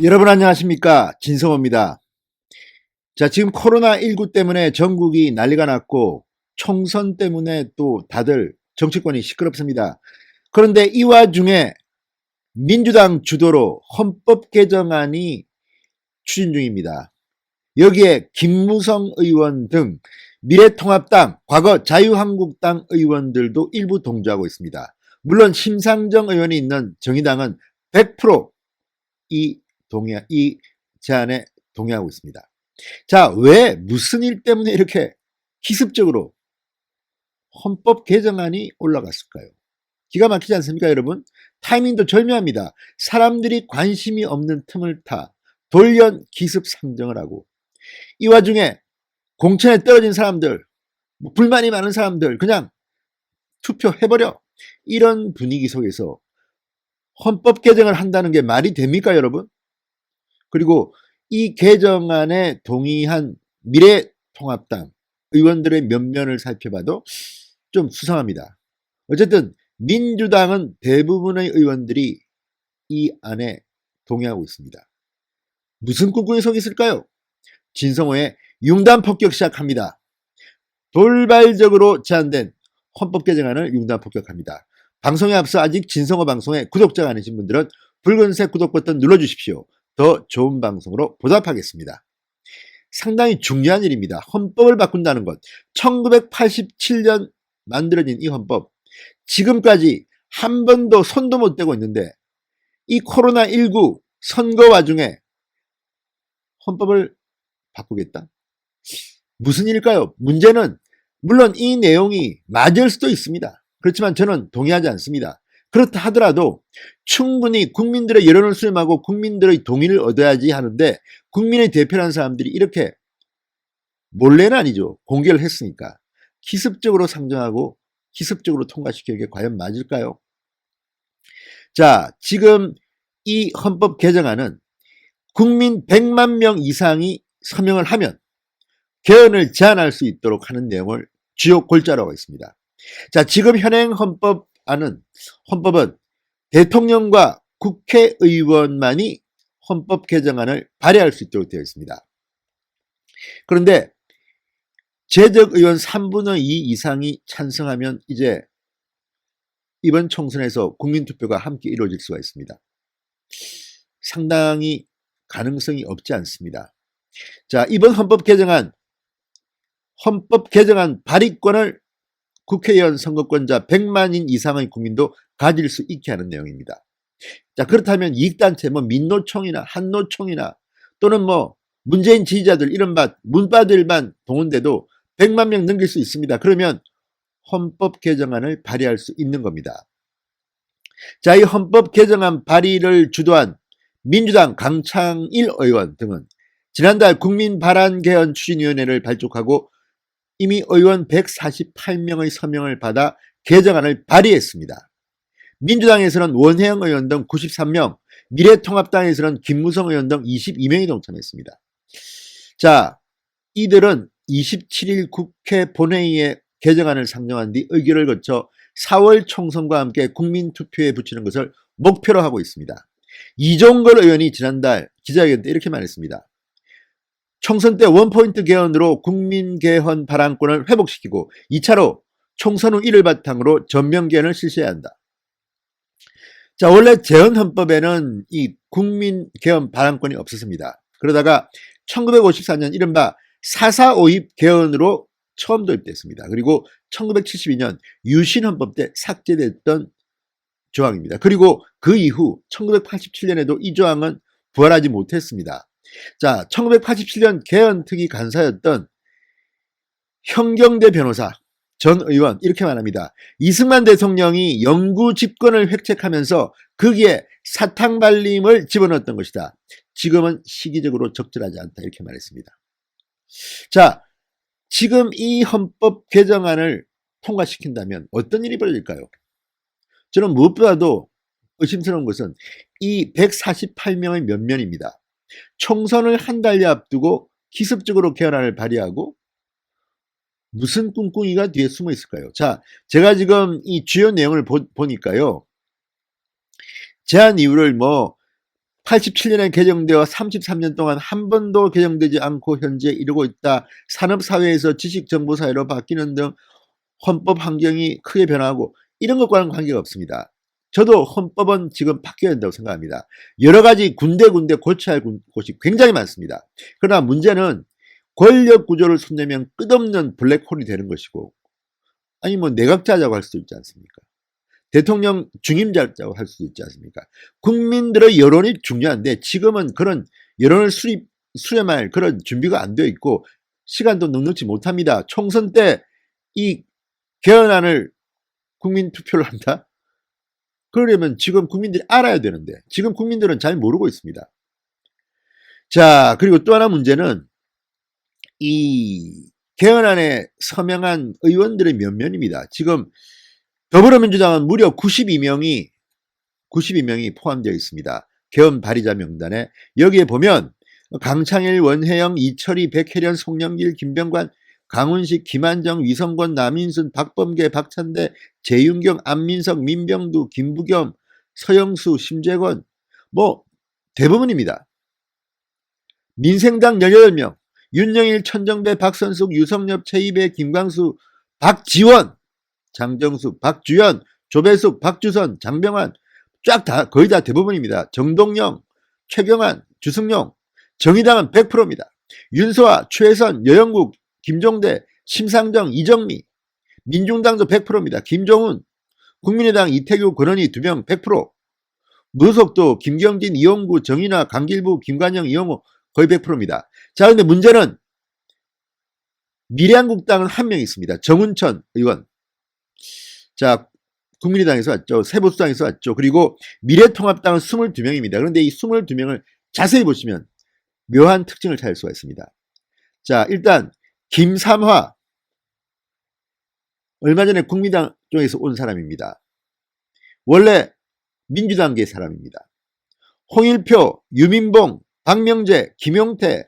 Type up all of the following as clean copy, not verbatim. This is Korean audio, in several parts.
여러분 안녕하십니까, 진성호입니다. 자, 지금 코로나19 때문에 전국이 난리가 났고 총선 때문에 또 다들 정치권이 시끄럽습니다. 그런데 이 와중에 민주당 주도로 헌법 개정안이 추진 중입니다. 여기에 김무성 의원 등 미래통합당, 과거 자유한국당 의원들도 일부 동조하고 있습니다. 물론 심상정 의원이 있는 정의당은 100%이 이 제안에 동의하고 있습니다. 자, 왜 무슨 일 때문에 이렇게 기습적으로 헌법 개정안이 올라갔을까요? 기가 막히지 않습니까, 여러분? 타이밍도 절묘합니다. 사람들이 관심이 없는 틈을 타 돌연 기습 상정을 하고, 이 와중에 공천에 떨어진 사람들, 불만이 많은 사람들 그냥 투표해버려, 이런 분위기 속에서 헌법 개정을 한다는 게 말이 됩니까, 여러분? 그리고 이 개정안에 동의한 미래통합당 의원들의 면면을 살펴봐도 좀 수상합니다. 어쨌든 민주당은 대부분의 의원들이 이 안에 동의하고 있습니다. 무슨 꿍꿍이 속에 있을까요? 진성호의 융단 폭격 시작합니다. 돌발적으로 제안된 헌법 개정안을 융단 폭격합니다. 방송에 앞서 아직 진성호 방송에 구독자가 아니신 분들은 붉은색 구독 버튼 눌러주십시오. 더 좋은 방송으로 보답하겠습니다. 상당히 중요한 일입니다. 헌법을 바꾼다는 것. 1987년 만들어진 이 헌법, 지금까지 한 번도 손도 못 대고 있는데 이 코로나19 선거 와중에 헌법을 바꾸겠다? 무슨 일일까요? 문제는 물론 이 내용이 맞을 수도 있습니다. 그렇지만 저는 동의하지 않습니다. 그렇다 하더라도 충분히 국민들의 여론을 수렴하고 국민들의 동의를 얻어야지 하는데, 국민의 대표라는 사람들이 이렇게 몰래는 아니죠, 공개를 했으니까 기습적으로 상정하고 기습적으로 통과시키는 게 과연 맞을까요? 자, 지금 이 헌법 개정안은 국민 100만 명 이상이 서명을 하면 개헌을 제한할 수 있도록 하는 내용을 주요 골자로 하고 있습니다. 자, 지금 현행 헌법은 대통령과 국회의원만이 헌법 개정안을 발의할 수 있도록 되어 있습니다. 그런데 재적 의원 3분의 2 이상이 찬성하면 이제 이번 총선에서 국민투표가 함께 이루어질 수가 있습니다. 상당히 가능성이 없지 않습니다. 자, 이번 헌법 개정안 발의권을 국회의원 선거권자 100만인 이상의 국민도 가질 수 있게 하는 내용입니다. 자, 그렇다면 이익단체, 민노총이나 한노총이나 또는 문재인 지지자들, 이른바 문바들만 동원돼도 100만 명 넘길 수 있습니다. 그러면 헌법 개정안을 발의할 수 있는 겁니다. 자, 이 헌법 개정안 발의를 주도한 민주당 강창일 의원 등은 지난달 국민발안개헌 추진위원회를 발족하고 이미 의원 148명의 서명을 받아 개정안을 발의했습니다. 민주당에서는 원혜영 의원 등 93명, 미래통합당에서는 김무성 의원 등 22명이 동참했습니다. 자, 이들은 27일 국회 본회의에 개정안을 상정한 뒤 의결을 거쳐 4월 총선과 함께 국민투표에 붙이는 것을 목표로 하고 있습니다. 이종걸 의원이 지난달 기자회견 때 이렇게 말했습니다. 총선 때 원포인트 개헌으로 국민개헌 발안권을 회복시키고 2차로 총선 후 이를 바탕으로 전면 개헌을 실시해야 한다. 자, 원래 재헌헌법에는 이 국민개헌 발안권이 없었습니다. 그러다가 1954년 이른바 4.4.5입 개헌으로 처음 도입됐습니다. 그리고 1972년 유신헌법 때 삭제됐던 조항입니다. 그리고 그 이후 1987년에도 이 조항은 부활하지 못했습니다. 자, 1987년 개헌특위 간사였던 현경대 변호사 전 의원 이렇게 말합니다. 이승만 대통령이 영구 집권을 획책하면서 거기에 사탕발림을 집어넣었던 것이다. 지금은 시기적으로 적절하지 않다, 이렇게 말했습니다. 자, 지금 이 헌법 개정안을 통과시킨다면 어떤 일이 벌어질까요? 저는 무엇보다도 의심스러운 것은 이 148명의 면면입니다. 총선을 한 달여 앞두고 기습적으로 개헌안을 발의하고 무슨 꿍꿍이가 뒤에 숨어 있을까요? 자, 제가 지금 이 주요 내용을 보니까요, 제안 이유를 87년에 개정되어 33년 동안 한 번도 개정되지 않고 현재 이르고 있다. 산업사회에서 지식정보사회로 바뀌는 등 헌법 환경이 크게 변화하고 이런 것과는 관계가 없습니다. 저도 헌법은 지금 바뀌어야 된다고 생각합니다. 여러 가지 군데군데 고쳐야 할 곳이 굉장히 많습니다. 그러나 문제는 권력 구조를 손대면 끝없는 블랙홀이 되는 것이고, 아니 뭐 내각자라고 할 수도 있지 않습니까? 대통령 중임자라고 할 수도 있지 않습니까? 국민들의 여론이 중요한데 지금은 그런 여론을 수렴할 그런 준비가 안 되어 있고 시간도 넉넉지 못합니다. 총선 때 이 개헌안을 국민 투표를 한다? 그러려면 지금 국민들이 알아야 되는데 지금 국민들은 잘 모르고 있습니다. 자, 그리고 또 하나 문제는 이 개헌안에 서명한 의원들의 면면입니다. 지금 더불어민주당은 무려 92명이 포함되어 있습니다. 개헌 발의자 명단에. 여기에 보면 강창일, 원혜영, 이철희, 백혜련, 송영길, 김병관, 강훈식, 김한정, 위성권, 남인순, 박범계, 박찬대, 재윤경, 안민석, 민병두, 김부겸, 서영수, 심재권, 뭐 대부분입니다. 민생당 18명, 윤영일, 천정배, 박선숙, 유성엽, 최이배, 김광수, 박지원, 장정숙, 박주연, 조배숙, 박주선, 장병환, 쫙 다, 거의 다 대부분입니다. 정동영, 최경환, 주승용, 정의당은 100%입니다. 윤소아, 최선, 여영국, 김종대, 심상정, 이정미, 민중당도 100%입니다. 김종훈, 국민의당 이태규, 권은희 2명 100%, 무소속도 김경진, 이용구, 정인아, 강길부, 김관영, 이용호 거의 100%입니다. 자, 근데 문제는 미래한국당은 한 명 있습니다. 정운천 의원. 자, 국민의당에서 왔죠. 새보수당에서 왔죠. 그리고 미래통합당은 22명입니다. 그런데 이 22명을 자세히 보시면 묘한 특징을 찾을 수가 있습니다. 자, 일단 김삼화, 얼마 전에 국민당 쪽에서 온 사람입니다. 원래 민주당계 사람입니다. 홍일표, 유민봉, 박명재, 김용태,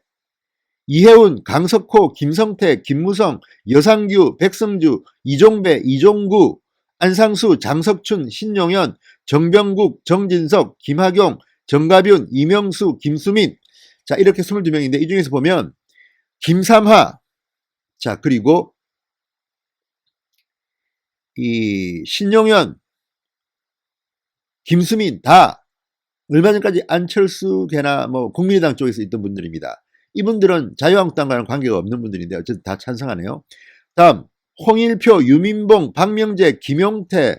이혜훈, 강석호, 김성태, 김무성, 여상규, 백성주, 이종배, 이종구, 안상수, 장석춘, 신용현, 정병국, 정진석, 김학용, 정가균, 이명수, 김수민. 자, 이렇게 22명인데 이 중에서 보면 김삼화, 자, 그리고 이 신용현, 김수민 다 얼마 전까지 안철수계나 뭐 국민의당 쪽에서 있던 분들입니다. 이분들은 자유한국당과는 관계가 없는 분들인데 어쨌든 다 찬성하네요. 다음 홍일표, 유민봉, 박명재, 김용태,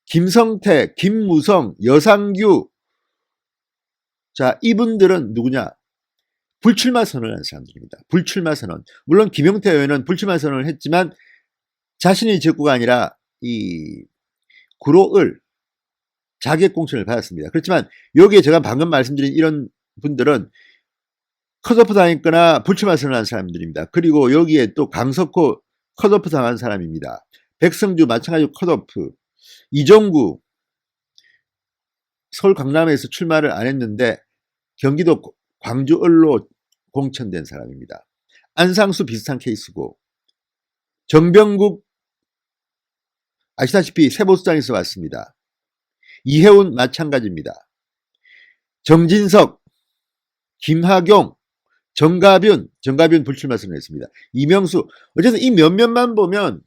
김성태, 김무성, 여상규. 자, 이분들은 누구냐? 불출마 선언을 한 사람들입니다. 불출마 선언. 물론 김용태 의원은 불출마 선언을 했지만 자신의 지역구가 아니라 이 구로을 자객 공천을 받았습니다. 그렇지만 여기에 제가 방금 말씀드린 이런 분들은 컷오프 당했거나 불출마 선언한 사람들입니다. 그리고 여기에 또 강석호 컷오프 당한 사람입니다. 백성주 마찬가지로 컷오프. 이종구 서울 강남에서 출마를 안 했는데 경기도 광주을로 공천된 사람입니다. 안상수 비슷한 케이스고, 정병국 아시다시피 새보수당에서 왔습니다. 이혜훈 마찬가지입니다. 정진석, 김하경, 정가균 불출마 선언했습니다. 이명수. 어쨌든 이 몇몇만 보면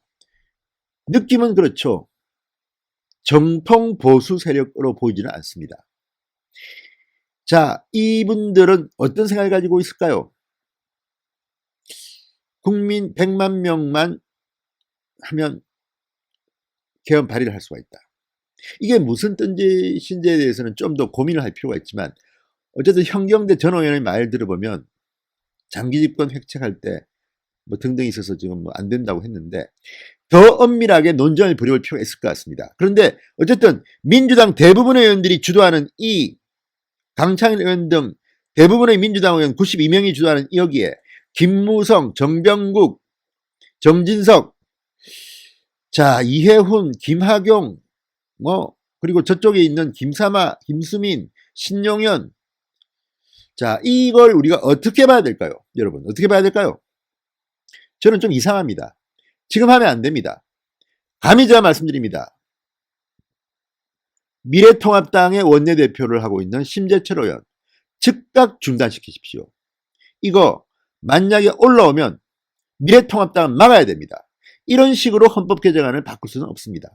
느낌은 그렇죠. 정통 보수 세력으로 보이지는 않습니다. 자, 이분들은 어떤 생각을 가지고 있을까요? 국민 100만 명만 하면 개헌 발의를 할 수가 있다. 이게 무슨 뜻인지에 대해서는 좀 더 고민을 할 필요가 있지만 어쨌든 현경대 전 의원의 말 들어보면 장기 집권 획책할 때 뭐 등등 있어서 지금 뭐 안 된다고 했는데 더 엄밀하게 논쟁을 벌여볼 필요가 있을 것 같습니다. 그런데 어쨌든 민주당 대부분의 의원들이 주도하는 이 강창일 의원 등 대부분의 민주당 의원 92명이 주도하는 여기에 김무성, 정병국, 정진석, 자, 이혜훈, 김하경, 뭐 그리고 저쪽에 있는 김삼화, 김수민, 신용현. 자, 이걸 우리가 어떻게 봐야 될까요? 여러분, 어떻게 봐야 될까요? 저는 좀 이상합니다. 지금 하면 안 됩니다. 감히 제가 말씀드립니다. 미래통합당의 원내대표를 하고 있는 심재철 의원 즉각 중단시키십시오. 이거 만약에 올라오면 미래통합당은 막아야 됩니다. 이런 식으로 헌법 개정안을 바꿀 수는 없습니다.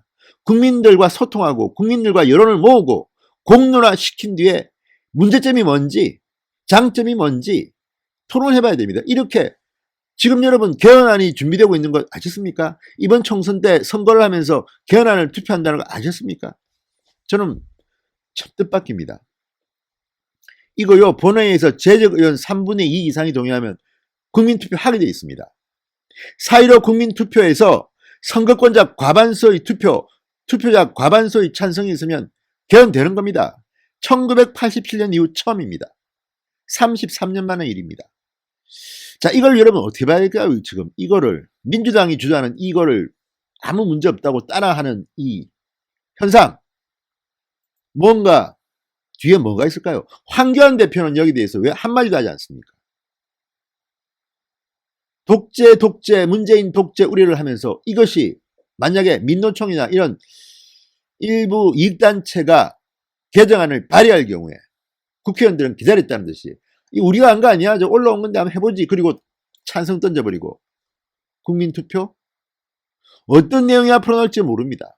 국민들과 소통하고 국민들과 여론을 모으고 공론화시킨 뒤에 문제점이 뭔지 장점이 뭔지 토론해봐야 됩니다. 이렇게 지금 여러분 개헌안이 준비되고 있는 거 아셨습니까? 이번 총선 때 선거를 하면서 개헌안을 투표한다는 거 아셨습니까? 저는 참 뜻밖입니다. 이거요 본회의에서 재적의원 3분의 2 이상이 동의하면 국민투표 하게 되어 있습니다. 4.15 국민투표에서 선거권자 과반수의 투표자 과반수의 찬성이 있으면 개헌되는 겁니다. 1987년 이후 처음입니다. 33년 만의 일입니다. 자, 이걸 여러분 어떻게 봐야 될까요? 지금 이거를 민주당이 주장하는 이거를 아무 문제 없다고 따라하는 이 현상, 뭔가 뒤에 뭐가 있을까요? 황교안 대표는 여기 대해서 왜 한마디도 하지 않습니까? 독재, 문재인 독재 우려를 하면서 이것이 만약에 민노총이나 이런 일부 이익단체가 개정안을 발의할 경우에 국회의원들은 기다렸다는 듯이 우리가 한 거 아니야? 저 올라온 건데 한번 해보지. 그리고 찬성 던져버리고 국민투표? 어떤 내용이 앞으로 나올지 모릅니다.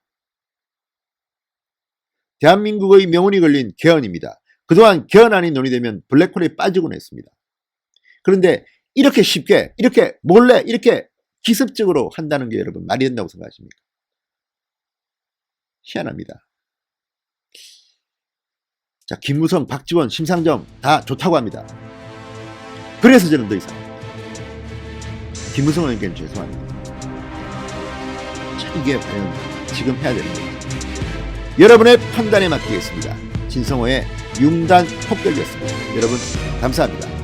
대한민국의 명운이 걸린 개헌입니다. 그동안 개헌안이 논의되면 블랙홀에 빠지곤 했습니다. 그런데 이렇게 쉽게, 이렇게 몰래, 이렇게 기습적으로 한다는 게 여러분 말이 된다고 생각하십니까? 희한합니다. 자, 김무성, 박지원, 심상정 다 좋다고 합니다. 그래서 저는 더 이상 김무성 의원께는 죄송합니다. 자, 이게 과연 지금 해야 되는 거예요. 여러분의 판단에 맡기겠습니다. 진성호의 융단 폭격이었습니다. 여러분 감사합니다.